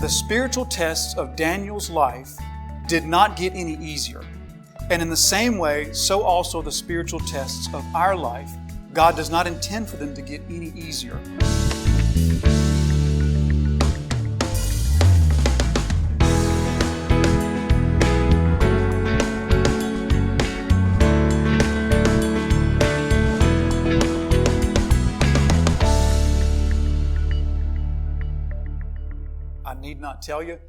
The spiritual tests of Daniel's life did not get any easier. And in the same way, so also the spiritual tests of our life, God does not intend for them to get any easier. I need not tell you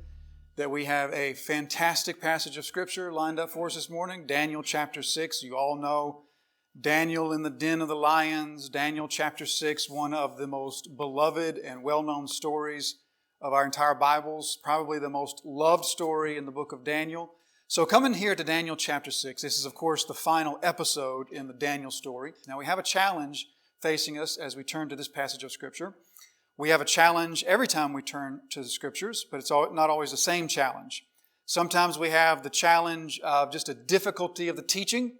that we have a fantastic passage of Scripture lined up for us this morning. Daniel chapter 6. You all know Daniel in the den of the lions. Daniel chapter 6, one of the most beloved and well-known stories of our entire Bibles. Probably the most loved story in the book of Daniel. So coming here to Daniel chapter 6. This is, of course, the final episode in the Daniel story. Now we have a challenge facing us as we turn to this passage of Scripture. We have a challenge every time we turn to the Scriptures, but it's not always the same challenge. Sometimes we have the challenge of just a difficulty of the teaching,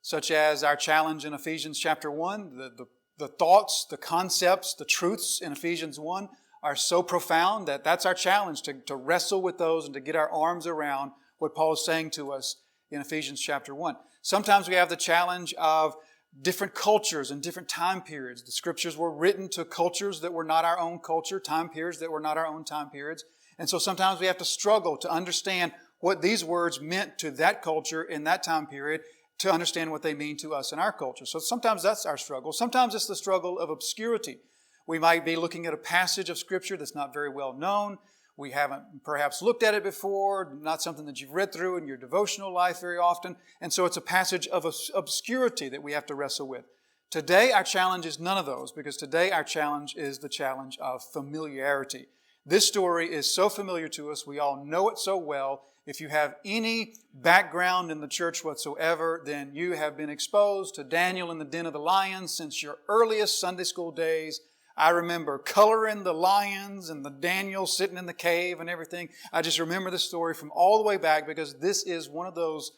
such as our challenge in Ephesians chapter 1. The thoughts, the concepts, the truths in Ephesians 1 are so profound that that's our challenge, to wrestle with those and to get our arms around what Paul is saying to us in Ephesians chapter 1. Sometimes we have the challenge of different cultures and different time periods. The Scriptures were written to cultures that were not our own culture, time periods that were not our own time periods. And so sometimes we have to struggle to understand what these words meant to that culture in that time period, to understand what they mean to us in our culture. So sometimes that's our struggle. Sometimes it's the struggle of obscurity. We might be looking at a passage of Scripture that's not very well known. We haven't perhaps looked at it before, not something that you've read through in your devotional life very often. And so it's a passage of obscurity that we have to wrestle with. Today, our challenge is none of those, because today our challenge is the challenge of familiarity. This story is so familiar to us. We all know it so well. If you have any background in the church whatsoever, then you have been exposed to Daniel in the den of the lions since your earliest Sunday school days. I remember coloring the lions and the Daniel sitting in the cave and everything. I just remember this story from all the way back, because this is one of those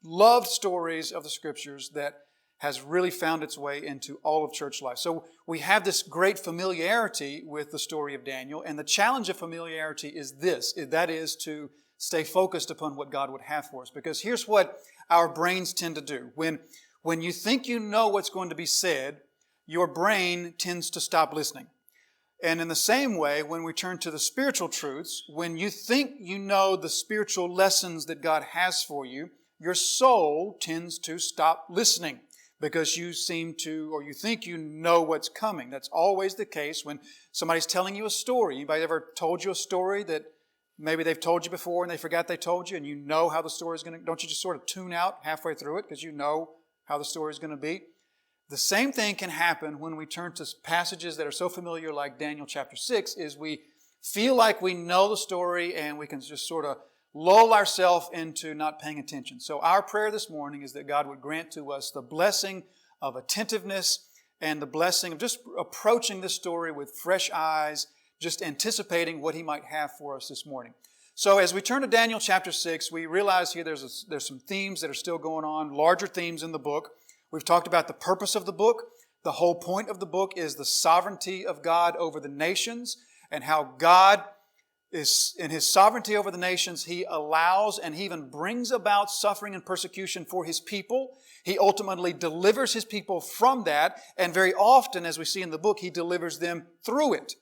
loved stories of the Scriptures that has really found its way into all of church life. So we have this great familiarity with the story of Daniel, and the challenge of familiarity is this, that is to stay focused upon what God would have for us. Because here's what our brains tend to do. When you think you know what's going to be said, your brain tends to stop listening. And in the same way, when we turn to the spiritual truths, when you think you know the spiritual lessons that God has for you, your soul tends to stop listening, because you seem to, or you think you know what's coming. That's always the case when somebody's telling you a story. Anybody ever told you a story that maybe they've told you before and they forgot they told you, and you know how the story is going to, don't you just sort of tune out halfway through it because you know how the story is going to be? The same thing can happen when we turn to passages that are so familiar like Daniel chapter 6, is we feel like we know the story and we can just sort of lull ourselves into not paying attention. So our prayer this morning is that God would grant to us the blessing of attentiveness and the blessing of just approaching this story with fresh eyes, just anticipating what He might have for us this morning. So as we turn to Daniel chapter 6, we realize here there's some themes that are still going on, larger themes in the book. We've talked about the purpose of the book. The whole point of the book is the sovereignty of God over the nations, and how God is, in His sovereignty over the nations, He allows and He even brings about suffering and persecution for His people. He ultimately delivers His people from that, and very often, as we see in the book, He delivers them through it.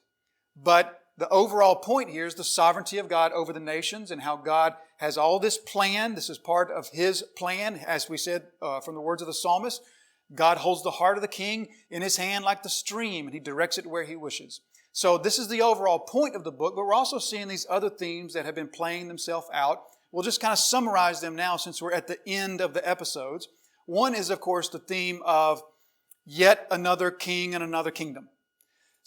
But the overall point here is the sovereignty of God over the nations, and how God has all this plan. This is part of His plan. As we said from the words of the psalmist, God holds the heart of the king in His hand like the stream, and He directs it where He wishes. So this is the overall point of the book, but we're also seeing these other themes that have been playing themselves out. We'll just kind of summarize them now since we're at the end of the episodes. One is, of course, the theme of yet another king and another kingdom.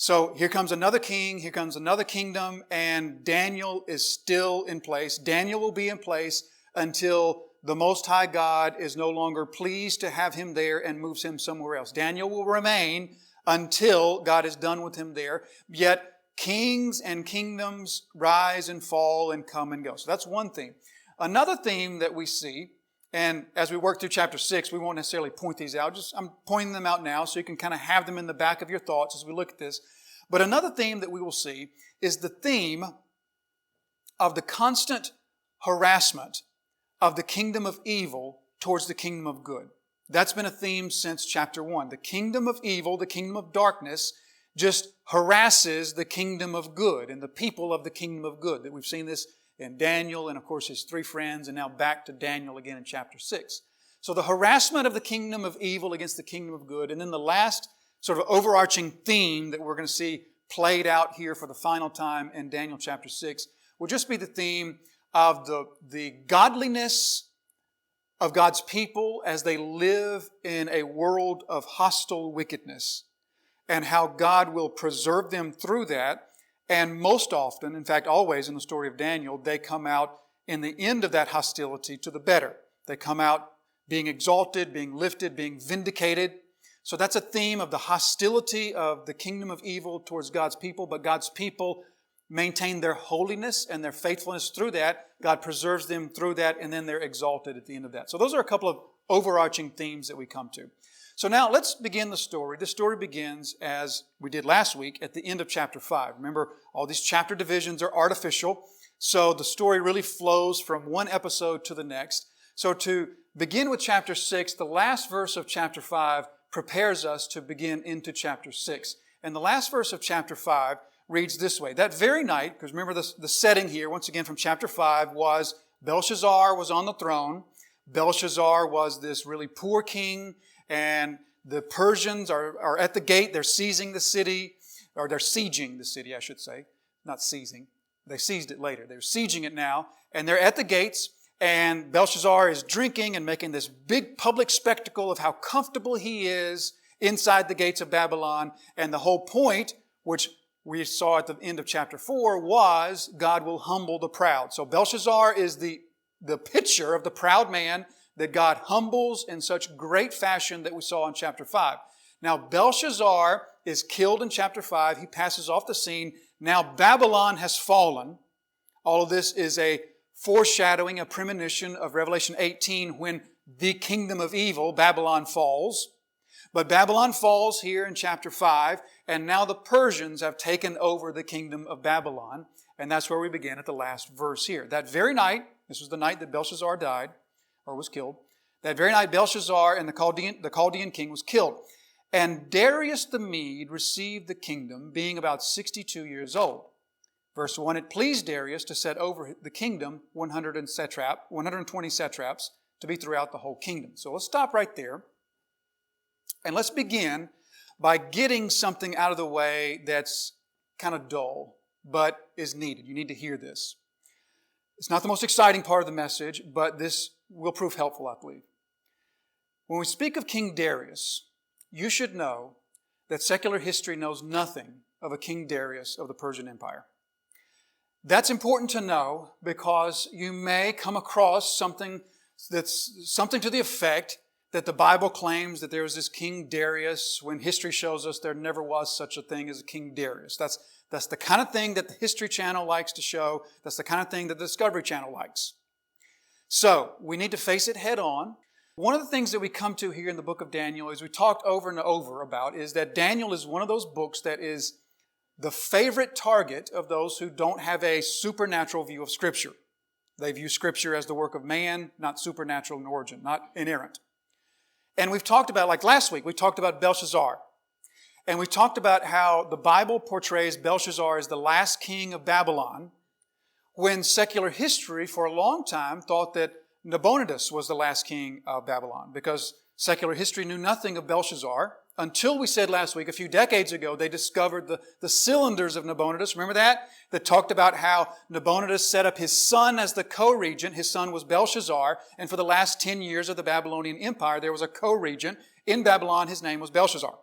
So here comes another king, here comes another kingdom, and Daniel is still in place. Daniel will be in place until the Most High God is no longer pleased to have him there and moves him somewhere else. Daniel will remain until God is done with him there. Yet kings and kingdoms rise and fall and come and go. So that's one theme. Another theme that we see, and as we work through chapter 6, we won't necessarily point these out. I'm pointing them out now so you can kind of have them in the back of your thoughts as we look at this. But another theme that we will see is the theme of the constant harassment of the kingdom of evil towards the kingdom of good. That's been a theme since chapter 1. The kingdom of evil, the kingdom of darkness, just harasses the kingdom of good and the people of the kingdom of good. That we've seen this in Daniel and, of course, his three friends, and now back to Daniel again in chapter 6. So the harassment of the kingdom of evil against the kingdom of good, and then the last sort of overarching theme that we're going to see played out here for the final time in Daniel chapter 6 will just be the theme of the godliness of God's people as they live in a world of hostile wickedness, and how God will preserve them through that. And most often, in fact always in the story of Daniel, they come out in the end of that hostility to the better. They come out being exalted, being lifted, being vindicated. So that's a theme of the hostility of the kingdom of evil towards God's people, but God's people maintain their holiness and their faithfulness through that. God preserves them through that, and then they're exalted at the end of that. So those are a couple of overarching themes that we come to. So now let's begin the story. The story begins, as we did last week, at the end of chapter 5. Remember, all these chapter divisions are artificial, so the story really flows from one episode to the next. So to begin with chapter 6, the last verse of chapter 5 prepares us to begin into chapter 6. And the last verse of chapter 5 reads this way. That very night, because remember the setting here, once again from chapter 5, was Belshazzar was on the throne. Belshazzar was this really poor king, and the Persians are at the gate. They're seizing the city, or they're sieging the city, I should say. Not seizing. They seized it later. They're sieging it now, and they're at the gates, and Belshazzar is drinking and making this big public spectacle of how comfortable he is inside the gates of Babylon. And the whole point, which we saw at the end of chapter 4, was God will humble the proud. So Belshazzar is the picture of the proud man that God humbles in such great fashion that we saw in chapter 5. Now Belshazzar is killed in chapter 5. He passes off the scene. Now Babylon has fallen. All of this is a foreshadowing, a premonition of Revelation 18 when the kingdom of evil, Babylon, falls. But Babylon falls here in chapter 5, and now the Persians have taken over the kingdom of Babylon. And that's where we begin at the last verse here. That very night, this was the night that Belshazzar died, or was killed. That very night, Belshazzar and the Chaldean king was killed. And Darius the Mede received the kingdom, being about 62 years old. Verse 1, it pleased Darius to set over the kingdom 120 satraps to be throughout the whole kingdom. So let's stop right there. And let's begin by getting something out of the way that's kind of dull, but is needed. You need to hear this. It's not the most exciting part of the message, but this will prove helpful, I believe. When we speak of King Darius, you should know that secular history knows nothing of a King Darius of the Persian Empire. That's important to know because you may come across something to the effect that the Bible claims that there was this King Darius when history shows us there never was such a thing as a King Darius. That's the kind of thing that the History Channel likes to show. That's the kind of thing that the Discovery Channel likes. So we need to face it head on. One of the things that we come to here in the book of Daniel, as we talked over and over about, is that Daniel is one of those books that is the favorite target of those who don't have a supernatural view of Scripture. They view Scripture as the work of man, not supernatural in origin, not inerrant. And we've talked about, like last week, we talked about Belshazzar. And we talked about how the Bible portrays Belshazzar as the last king of Babylon, when secular history for a long time thought that Nabonidus was the last king of Babylon, because secular history knew nothing of Belshazzar until we said last week, a few decades ago, they discovered the cylinders of Nabonidus. Remember that? That talked about how Nabonidus set up his son as the co-regent. His son was Belshazzar, and for the last 10 years of the Babylonian Empire, there was a co-regent in Babylon. His name was Belshazzar.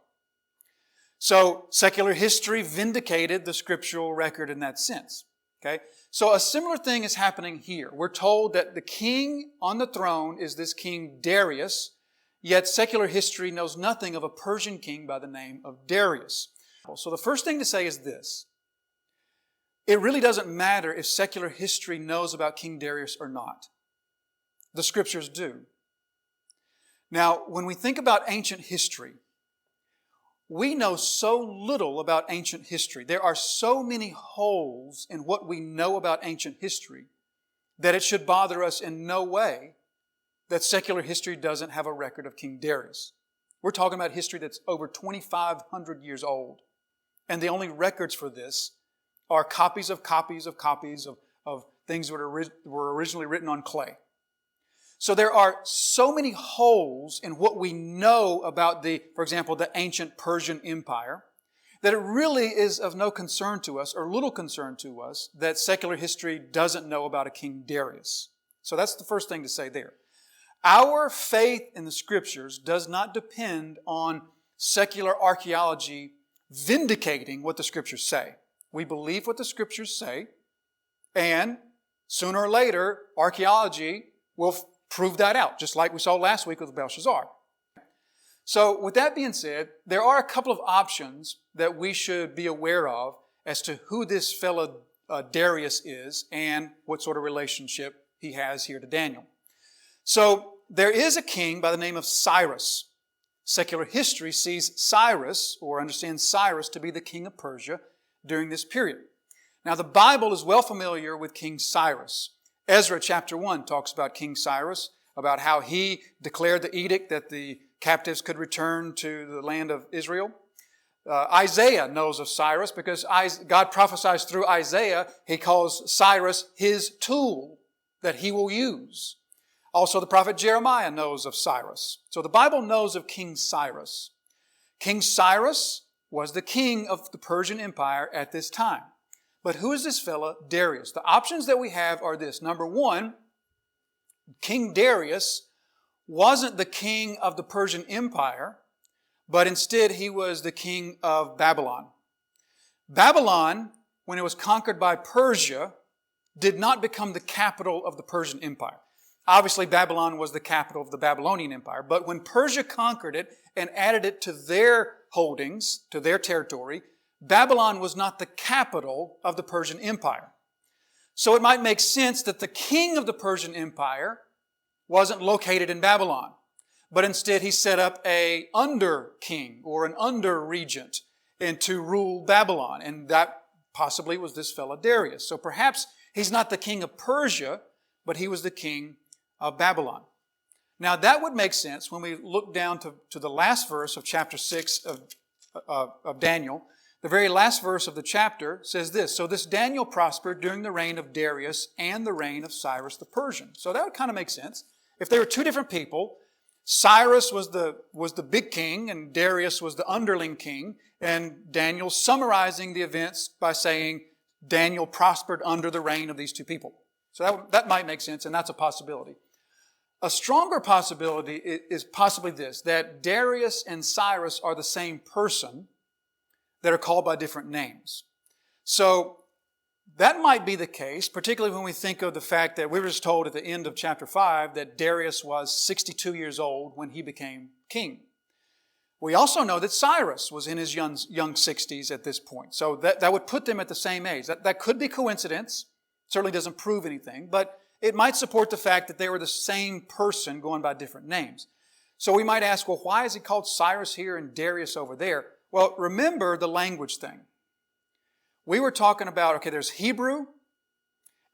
So secular history vindicated the scriptural record in that sense. Okay? So a similar thing is happening here. We're told that the king on the throne is this King Darius, yet secular history knows nothing of a Persian king by the name of Darius. So the first thing to say is this. It really doesn't matter if secular history knows about King Darius or not. The Scriptures do. Now, when we think about ancient history, we know so little about ancient history. There are so many holes in what we know about ancient history that it should bother us in no way that secular history doesn't have a record of King Darius. We're talking about history that's over 2,500 years old. And the only records for this are copies of things that were originally written on clay. So there are so many holes in what we know about for example, the ancient Persian Empire, that it really is of no concern to us, or little concern to us, that secular history doesn't know about a King Darius. So that's the first thing to say there. Our faith in the Scriptures does not depend on secular archaeology vindicating what the Scriptures say. We believe what the Scriptures say, and sooner or later, archaeology will prove that out, just like we saw last week with Belshazzar. So with that being said, there are a couple of options that we should be aware of as to who this fellow Darius is and what sort of relationship he has here to Daniel. So there is a king by the name of Cyrus. Secular history sees Cyrus, or understands Cyrus, to be the king of Persia during this period. Now the Bible is well familiar with King Cyrus. Ezra chapter 1 talks about King Cyrus, about how he declared the edict that the captives could return to the land of Israel. Isaiah knows of Cyrus because God prophesies through Isaiah. He calls Cyrus his tool that he will use. Also, the prophet Jeremiah knows of Cyrus. So the Bible knows of King Cyrus. King Cyrus was the king of the Persian Empire at this time. But who is this fella, Darius? The options that we have are this. Number one, King Darius wasn't the king of the Persian Empire, but instead he was the king of Babylon. Babylon, when it was conquered by Persia, did not become the capital of the Persian Empire. Obviously, Babylon was the capital of the Babylonian Empire, but when Persia conquered it and added it to their holdings, to their territory, Babylon was not the capital of the Persian Empire. So it might make sense that the king of the Persian Empire wasn't located in Babylon, but instead he set up a under-king or an under-regent and to rule Babylon, and that possibly was this fellow Darius. So perhaps he's not the king of Persia, but he was the king of Babylon. Now that would make sense when we look down to the last verse of chapter 6 of Daniel. The very last verse of the chapter says this: "So this Daniel prospered during the reign of Darius and the reign of Cyrus the Persian." So that would kind of make sense. If they were two different people, Cyrus was the big king and Darius was the underling king, and Daniel summarizing the events by saying Daniel prospered under the reign of these two people. So that might make sense, and that's a possibility. A stronger possibility is possibly this, that Darius and Cyrus are the same person that are called by different names. So that might be the case, particularly when we think of the fact that we were just told at the end of chapter 5 that Darius was 62 years old when he became king. We also know that Cyrus was in his young 60s at this point. So that would put them at the same age. That could be coincidence. Certainly doesn't prove anything, but it might support the fact that they were the same person going by different names. So we might ask, well, why is he called Cyrus here and Darius over there? Well, remember the language thing. We were talking about, okay, there's Hebrew,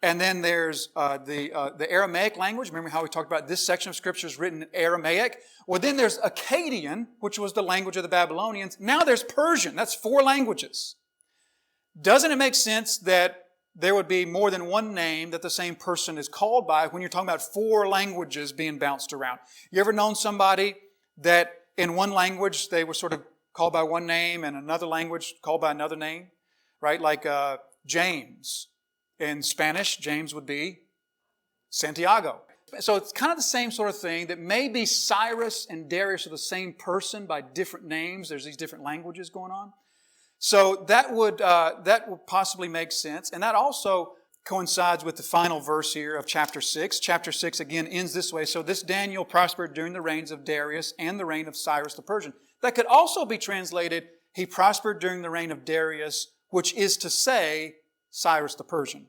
and then there's the Aramaic language. Remember how we talked about this section of Scripture is written in Aramaic? Well, then there's Akkadian, which was the language of the Babylonians. Now there's Persian. That's 4 languages. Doesn't it make sense that there would be more than one name that the same person is called by when you're talking about 4 languages being bounced around? You ever known somebody that in one language they were sort of called by one name and another language called by another name? Right? Like James. In Spanish, James would be Santiago. So it's kind of the same sort of thing, that maybe Cyrus and Darius are the same person by different names. There's these different languages going on. So that would possibly make sense. And that also coincides with the final verse here of chapter 6. Chapter 6 again ends this way. So this Daniel prospered during the reigns of Darius and the reign of Cyrus the Persian. That could also be translated, he prospered during the reign of Darius, which is to say, Cyrus the Persian.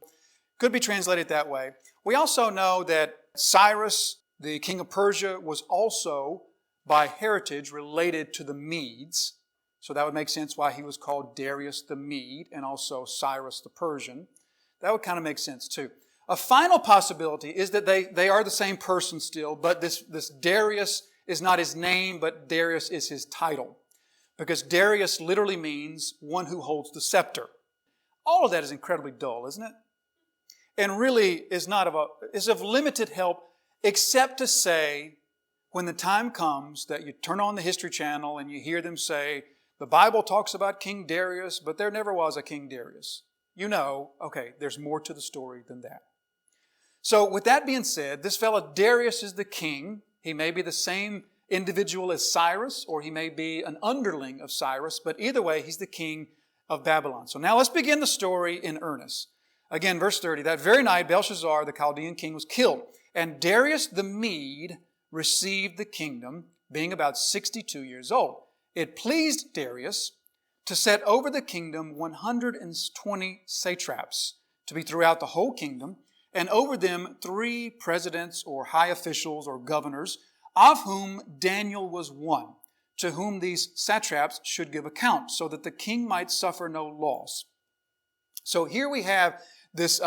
Could be translated that way. We also know that Cyrus, the king of Persia, was also by heritage related to the Medes. So that would make sense why he was called Darius the Mede and also Cyrus the Persian. That would kind of make sense too. A final possibility is that they are the same person still, but this Darius is not his name, but Darius is his title. Because Darius literally means one who holds the scepter. All of that is incredibly dull, isn't it? And really is of limited help, except to say, when the time comes that you turn on the History Channel and you hear them say, the Bible talks about King Darius, but there never was a King Darius. You know, okay, there's more to the story than that. So with that being said, this fellow Darius is the king. He may be the same individual as Cyrus, or he may be an underling of Cyrus, but either way, he's the king of Babylon. So now let's begin the story in earnest. Again, verse 30, that very night Belshazzar, the Chaldean king, was killed, and Darius the Mede received the kingdom, being about 62 years old. It pleased Darius to set over the kingdom 120 satraps to be throughout the whole kingdom, and over them 3 presidents or high officials or governors, of whom Daniel was one, to whom these satraps should give account, so that the king might suffer no loss. So here we have this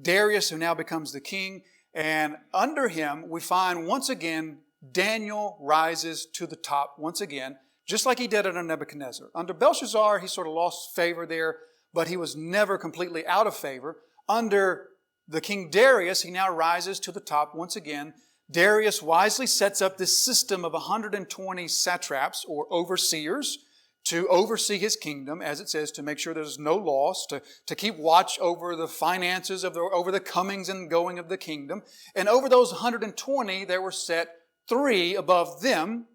Darius who now becomes the king, and under him we find once again Daniel rises to the top once again, just like he did under Nebuchadnezzar. Under Belshazzar, he sort of lost favor there, but he was never completely out of favor. Under the king Darius, he now rises to the top once again. Darius wisely sets up this system of 120 satraps or overseers to oversee his kingdom, as it says, to make sure there's no loss, to keep watch over the finances, over the comings and going of the kingdom. And over those 120, there were set 3 above them.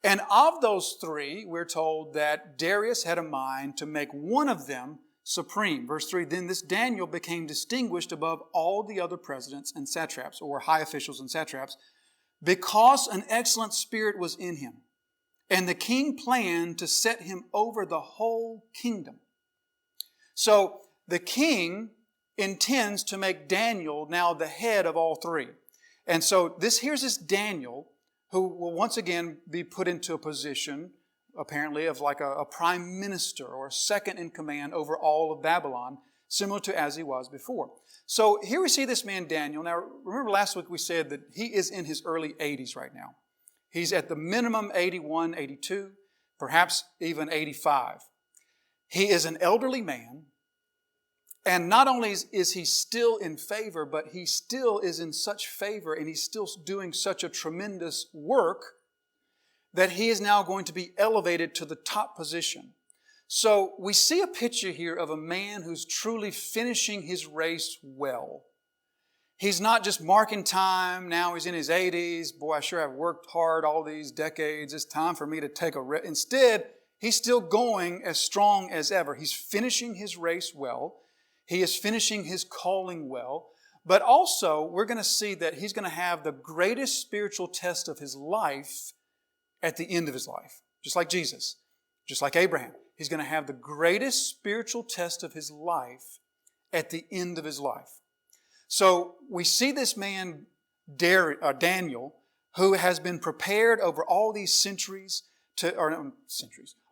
And of those 3, we're told that Darius had a mind to make one of them supreme. Verse 3, then this Daniel became distinguished above all the other presidents and satraps, or high officials and satraps, because an excellent spirit was in him. And the king planned to set him over the whole kingdom. So the king intends to make Daniel now the head of all 3. And so here's this Daniel who will once again be put into a position, apparently, of like a prime minister or a second in command over all of Babylon, similar to as he was before. So here we see this man Daniel. Now, remember last week we said that he is in his early 80s right now. He's at the minimum 81, 82, perhaps even 85. He is an elderly man. And not only is he still in favor, but he still is in such favor and he's still doing such a tremendous work that he is now going to be elevated to the top position. So we see a picture here of a man who's truly finishing his race well. He's not just marking time. Now he's in his 80s. Boy, I sure have worked hard all these decades. It's time for me to take a rest. Instead, he's still going as strong as ever. He's finishing his race well. He is finishing his calling well. But also, we're going to see that he's going to have the greatest spiritual test of his life at the end of his life. Just like Jesus. Just like Abraham. He's going to have the greatest spiritual test of his life at the end of his life. So we see this man, Daniel, who has been prepared over all these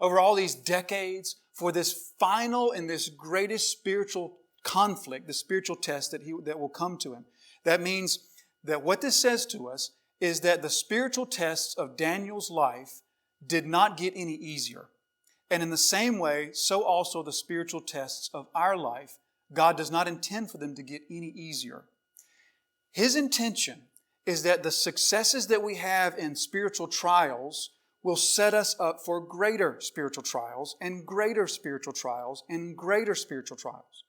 over all these decades for this final and this greatest spiritual conflict, the spiritual test that will come to him. That means that what this says to us is that the spiritual tests of Daniel's life did not get any easier. And in the same way, so also the spiritual tests of our life, God does not intend for them to get any easier. His intention is that the successes that we have in spiritual trials will set us up for greater spiritual trials and greater spiritual trials and greater spiritual trials.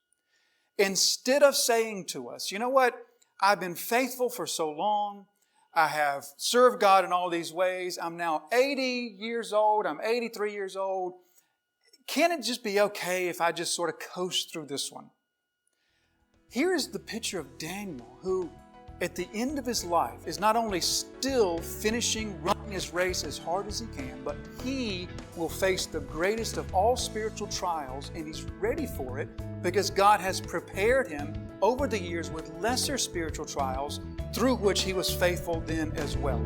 Instead of saying to us, you know what, I've been faithful for so long, I have served God in all these ways, I'm now 80 years old, I'm 83 years old, can it just be okay if I just sort of coast through this one? Here is the picture of Daniel, who at the end of his life is not only still running his race as hard as he can, but he will face the greatest of all spiritual trials, and he's ready for it because God has prepared him over the years with lesser spiritual trials through which he was faithful then as well.